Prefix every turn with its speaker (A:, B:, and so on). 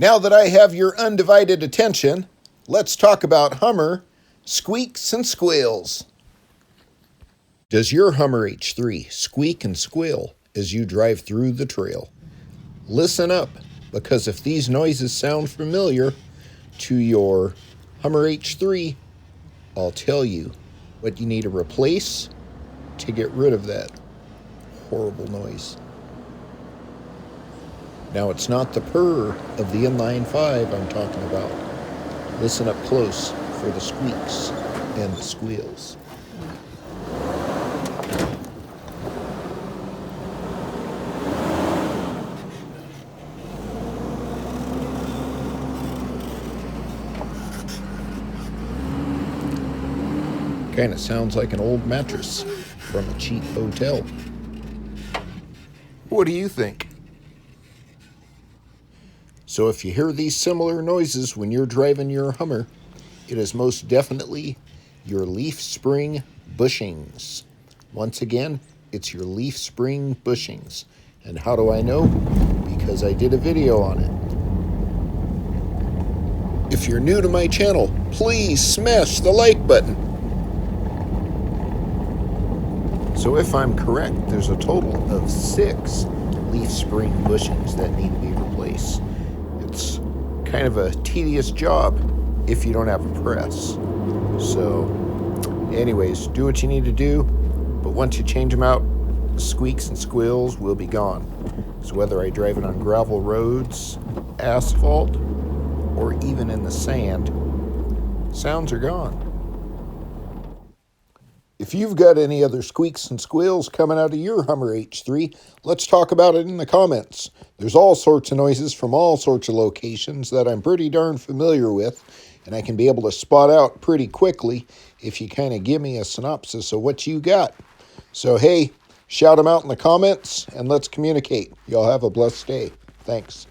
A: Now that I have your undivided attention, let's talk about Hummer, squeaks and squeals. Does your Hummer H3 squeak and squeal as you drive through the trail? Listen up, because if these noises sound familiar to your Hummer H3, I'll tell you what you need to replace to get rid of that horrible noise. Now, it's not the purr of the inline 5 I'm talking about. Listen up close for the squeaks and the squeals. Kind of sounds like an old mattress from a cheap hotel. What do you think? So if you hear these similar noises when you're driving your Hummer, it is most definitely your Leaf Spring Bushings. Once again, it's your Leaf Spring Bushings. And how do I know? Because I did a video on it. If you're new to my channel, please smash the like button. So if I'm correct, there's a total of 6 Leaf Spring Bushings that need to be replaced. It's kind of a tedious job if you don't have a press. So anyways, do what you need to do, but once you change them out, the squeaks and squeals will be gone. So whether I drive it on gravel roads, asphalt, or even in the sand, sounds are gone. If you've got any other squeaks and squeals coming out of your Hummer H3, let's talk about it in the comments. There's all sorts of noises from all sorts of locations that I'm pretty darn familiar with, and I can be able to spot out pretty quickly if you kind of give me a synopsis of what you got. So hey, shout them out in the comments, and let's communicate. Y'all have a blessed day. Thanks.